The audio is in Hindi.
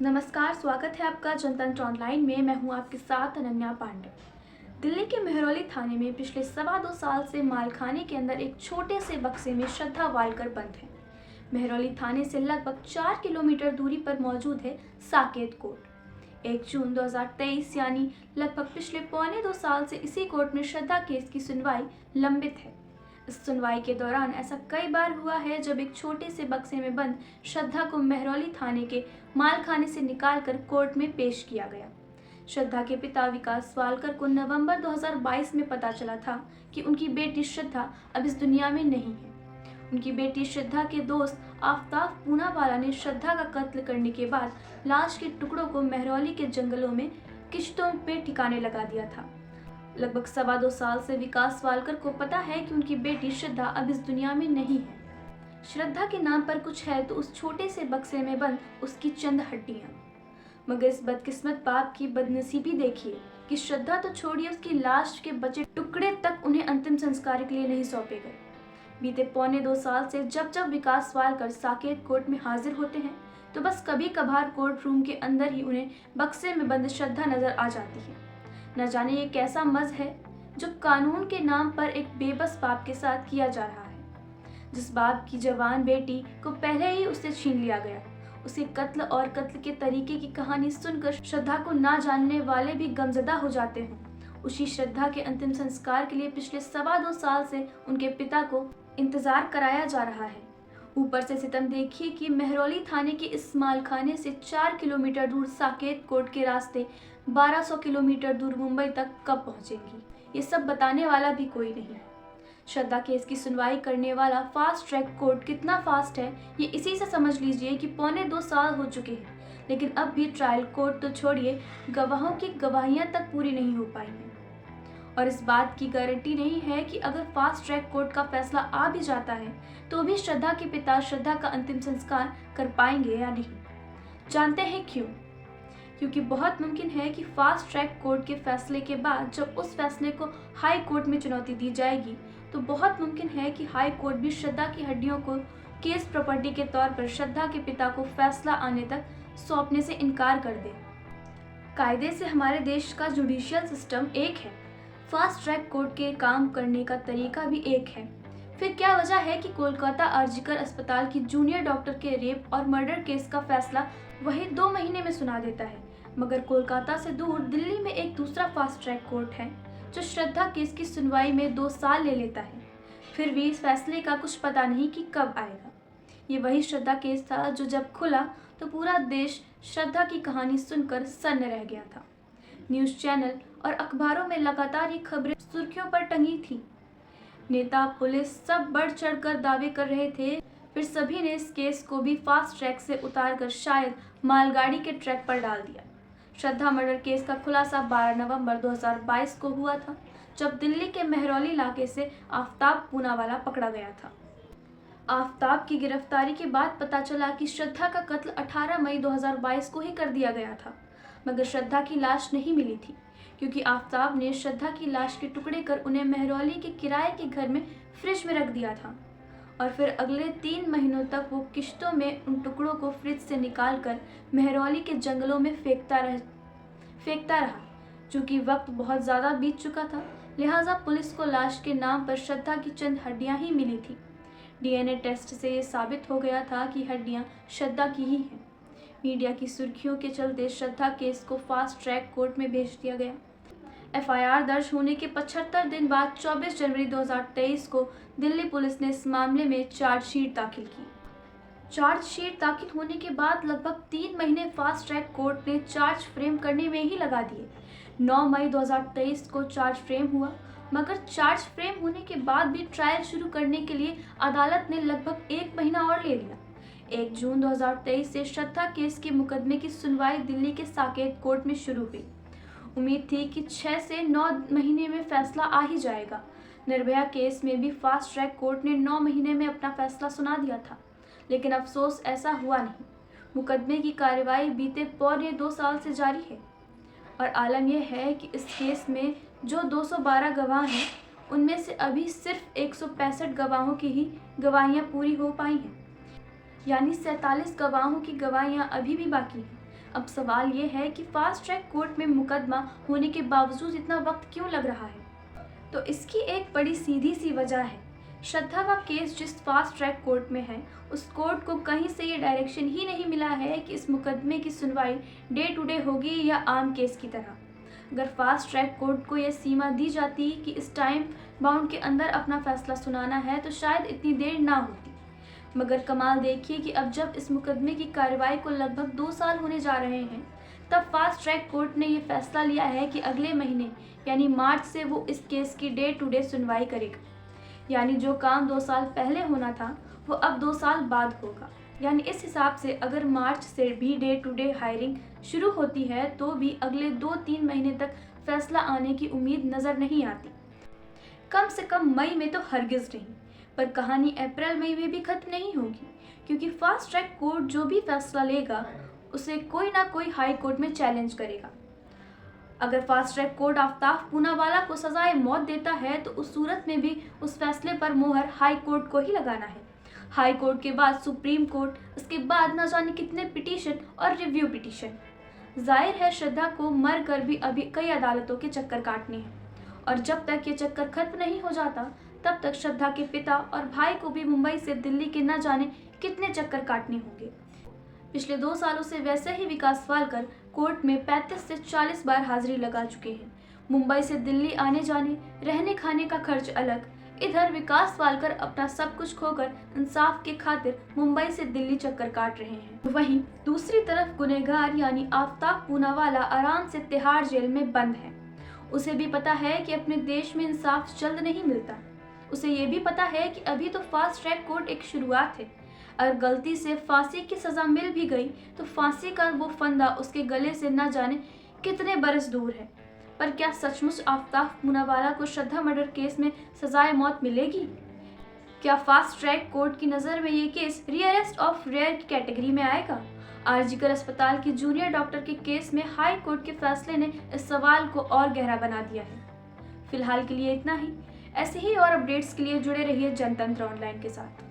नमस्कार, स्वागत है आपका जनतंत्र ऑनलाइन में। मैं हूं आपके साथ अनन्या पांडे। दिल्ली के मेहरौली थाने में पिछले 2.25 साल से मालखाने के अंदर एक छोटे से बक्से में श्रद्धा वालकर बंद है। मेहरौली थाने से लगभग 4 किलोमीटर दूरी पर मौजूद है साकेत कोर्ट। 1 जून 2023 यानी लगभग पिछले 1.25 साल से इसी कोर्ट में श्रद्धा केस की सुनवाई लंबित है। इस सुनवाई के दौरान ऐसा कई बार हुआ है जब एक छोटे से बक्से में बंद श्रद्धा को मेहरौली थाने के मालखाने से निकालकर कोर्ट में पेश किया गया। श्रद्धा के पिता विकास वालकर को नवंबर 2022 में पता चला था कि उनकी बेटी श्रद्धा अब इस दुनिया में नहीं है। उनकी बेटी श्रद्धा के दोस्त आफ्ताब पूनावाला ने श्रद्धा का कत्ल करने के बाद लाश के टुकड़ों को मेहरौली के जंगलों में किश्तों पे ठिकाने लगा दिया था। लगभग 2.25 साल से विकास वालकर को पता है कि उनकी बेटी श्रद्धा अब इस दुनिया में नहीं है। श्रद्धा के नाम पर कुछ है तो उस छोटे से बक्से में बंद उसकी चंद हड्डियां। मगर इस बदकिस्मत बाप की बदनसीबी देखिए कि श्रद्धा तो छोड़िए, उसकी लाश के बचे टुकड़े तक उन्हें अंतिम संस्कार के लिए नहीं सौंपे गए। बीते 1.25 साल से जब जब विकास वालकर साकेत कोर्ट में हाजिर होते हैं तो बस कभी कभार कोर्ट रूम के अंदर ही उन्हें बक्से में बंद श्रद्धा नजर आ जाती है। न जाने ये कैसा मज है जो कानून के नाम पर एक बेबस बाप के साथ किया जा रहा है, जिस बाप की जवान बेटी को पहले ही उससे छीन लिया गया। उसे कत्ल और कत्ल के तरीके की कहानी सुनकर श्रद्धा को ना जानने वाले भी गमजदा हो जाते हैं। उसी श्रद्धा के अंतिम संस्कार के लिए पिछले 2.25 साल से उनके पिता को इंतजार कराया जा रहा है। ऊपर से सितम देखिए कि मेहरौली थाने के इस मालखाने से 4 किलोमीटर दूर साकेत कोर्ट के रास्ते 1200 किलोमीटर दूर मुंबई तक कब पहुंचेंगी, ये सब बताने वाला भी कोई नहीं है। श्रद्धा केस की सुनवाई करने वाला फास्ट ट्रैक कोर्ट कितना फास्ट है ये इसी से समझ लीजिए कि 1.25 साल हो चुके हैं, लेकिन अब भी ट्रायल कोर्ट तो छोड़िए, गवाहों की गवाहियां तक पूरी नहीं हो पाई हैं। और इस बात की गारंटी नहीं है कि अगर फास्ट ट्रैक कोर्ट का फैसला आ भी जाता है तो भी श्रद्धा के पिता श्रद्धा का अंतिम संस्कार कर पाएंगे या नहीं। जानते हैं क्यों? क्योंकि बहुत मुमकिन है कि फास्ट ट्रैक कोर्ट के फैसले के बाद जब उस फैसले को हाई कोर्ट में चुनौती दी जाएगी तो बहुत मुमकिन है कि हाई कोर्ट भी श्रद्धा की हड्डियों को केस प्रॉपर्टी के तौर पर श्रद्धा के पिता को फैसला आने तक सौंपने से इनकार कर दे। कायदे से हमारे देश का जुडिशियल सिस्टम एक है, फास्ट ट्रैक कोर्ट के काम करने का तरीका भी एक है। फिर क्या वजह है कि कोलकाता आरजीकर अस्पताल की जूनियर डॉक्टर के रेप और मर्डर केस का फैसला वही 2 महीने में सुना देता है, मगर कोलकाता से दूर दिल्ली में एक दूसरा फास्ट ट्रैक कोर्ट है जो श्रद्धा केस की सुनवाई में 2 साल ले लेता है। फिर भी इस फैसले का कुछ पता नहीं कि कब आएगा। ये वही श्रद्धा केस था जो जब खुला तो पूरा देश श्रद्धा की कहानी सुनकर सन्न रह गया था। न्यूज़ चैनल और अखबारों में लगातार ये खबरें सुर्खियों पर टंगी थी। नेता, पुलिस सब बढ़ चढ़कर दावे कर रहे थे, फिर सभी ने इस केस को भी फास्ट ट्रैक से उतारकर शायद मालगाड़ी के ट्रैक पर डाल दिया। श्रद्धा मर्डर केस का खुलासा 12 नवंबर 2022 को हुआ था, जब दिल्ली के मेहरौली इलाके से आफ्ताब पूनावाला पकड़ा गया था। आफ्ताब की गिरफ्तारी के बाद पता चला कि श्रद्धा का कत्ल 18 मई 2022 को ही कर दिया गया था, मगर श्रद्धा की लाश नहीं मिली थी क्योंकि आफ्ताब ने श्रद्धा की लाश के टुकड़े कर उन्हें मेहरौली के किराए के घर में फ्रिज में रख दिया था और फिर अगले 3 महीनों तक वो किश्तों में उन टुकड़ों को फ्रिज से निकालकर मेहरौली के जंगलों में फेंकता रहा। चूँकि वक्त बहुत ज़्यादा बीत चुका था, लिहाजा पुलिस को लाश के नाम पर श्रद्धा की चंद हड्डियां ही मिली थी। डीएनए टेस्ट से ये साबित हो गया था कि हड्डियां श्रद्धा की ही हैं। मीडिया की सुर्खियों के चलते श्रद्धा केस को फास्ट ट्रैक कोर्ट में भेज दिया गया। एफआईआर दर्ज होने के 75 दिन बाद 24 जनवरी 2023 को दिल्ली पुलिस ने इस मामले में चार्जशीट दाखिल की। चार्जशीट दाखिल होने के बाद लगभग 3 महीने फास्ट ट्रैक कोर्ट ने चार्ज फ्रेम करने में ही लगा दिए। 9 मई 2023 को चार्ज फ्रेम हुआ, मगर चार्ज फ्रेम होने के बाद भी ट्रायल शुरू करने के लिए अदालत ने लगभग 1 महीना और ले लिया। 1 जून 2023 से श्रद्धा केस के मुकदमे की सुनवाई दिल्ली के साकेत कोर्ट में शुरू हुई। उम्मीद थी कि 6 से 9 महीने में फैसला आ ही जाएगा। निर्भया केस में भी फास्ट ट्रैक कोर्ट ने 9 महीने में अपना फैसला सुना दिया था, लेकिन अफसोस ऐसा हुआ नहीं। मुकदमे की कार्रवाई बीते 1.25 साल से जारी है और आलम यह है कि इस केस में जो 212 गवाह हैं उनमें से अभी सिर्फ 165 गवाहों की ही गवाहियां पूरी हो पाई हैं, यानी 47 गवाहों की गवाहियां अभी भी बाकी हैं। अब सवाल ये है कि फास्ट ट्रैक कोर्ट में मुकदमा होने के बावजूद इतना वक्त क्यों लग रहा है। तो इसकी एक बड़ी सीधी सी वजह है। श्रद्धा का केस जिस फास्ट ट्रैक कोर्ट में है, उस कोर्ट को कहीं से ये डायरेक्शन ही नहीं मिला है कि इस मुकदमे की सुनवाई डे टू डे होगी या आम केस की तरह। अगर फास्ट ट्रैक कोर्ट को यह सीमा दी जाती कि इस टाइम बाउंड के अंदर अपना फैसला सुनाना है, तो शायद इतनी देर ना होती। मगर कमाल देखिए कि अब जब इस मुकदमे की कार्रवाई को लगभग 2 साल होने जा रहे हैं, तब फास्ट ट्रैक कोर्ट ने ये फैसला लिया है कि अगले महीने यानी मार्च से वो इस केस की डे टू डे सुनवाई करेगा। यानी जो काम 2 साल पहले होना था, वो अब 2 साल बाद होगा। यानी इस हिसाब से अगर मार्च से भी डे टू डे हायरिंग शुरू होती है, तो भी अगले 2-3 महीने तक फैसला आने की उम्मीद नज़र नहीं आती। कम से कम मई में तो हरगिज़ नहीं, पर कहानी अप्रैल मई में भी खत्म नहीं होगी, क्योंकि फास्ट ट्रैक कोर्ट जो भी फैसला लेगा, उसे कोई ना कोई हाई कोर्ट में चैलेंज करेगा। अगर fast track court Aftab Poonawalla को सजाए मौत देता है, तो उस सूरत में भी उस फैसले पर मोहर हाई कोर्ट को ही लगाना है। हाई कोर्ट के बाद सुप्रीम कोर्ट, उसके बाद न जाने कितने पिटीशन और रिव्यू पिटीशन। जाहिर है श्रद्धा को मर कर भी अभी कई अदालतों के चक्कर काटने हैं, और जब तक ये चक्कर खत्म नहीं हो जाता, तब तक श्रद्धा के पिता और भाई को भी मुंबई से दिल्ली के न जाने कितने चक्कर काटने होंगे। पिछले 2 सालों से वैसे ही विकास वालकर कोर्ट में 35 से 40 बार हाजिरी लगा चुके हैं। मुंबई से दिल्ली आने जाने, रहने खाने का खर्च अलग। इधर विकास वालकर अपना सब कुछ खोकर इंसाफ के खातिर मुंबई से दिल्ली चक्कर काट रहे हैं। वहीं दूसरी तरफ गुनहगार यानी आफ्ताब पूनावाला आराम से तिहाड़ जेल में बंद है। उसे भी पता है कि अपने देश में इंसाफ जल्द नहीं मिलता। उसे ये भी पता है कि अभी तो फास्ट ट्रैक कोर्ट एक शुरुआत है। अगर गलती से फांसी की सजा मिल भी गई, तो फांसी का वो फंदा उसके गले से न जाने कितने बरस दूर है। पर क्या सचमुच आफ्ताब पूनावाला को श्रद्धा मर्डर केस में सजाए मौत मिलेगी? क्या फास्ट ट्रैक कोर्ट की नज़र में ये केस रेयरेस्ट ऑफ रेयर की कैटेगरी में आएगा? आरजीकर अस्पताल की जूनियर डॉक्टर के केस में हाई कोर्ट के फैसले ने इस सवाल को और गहरा बना दिया है। फिलहाल के लिए इतना ही। ऐसे ही और अपडेट्स के लिए जुड़े रहिए जनतंत्र ऑनलाइन के साथ।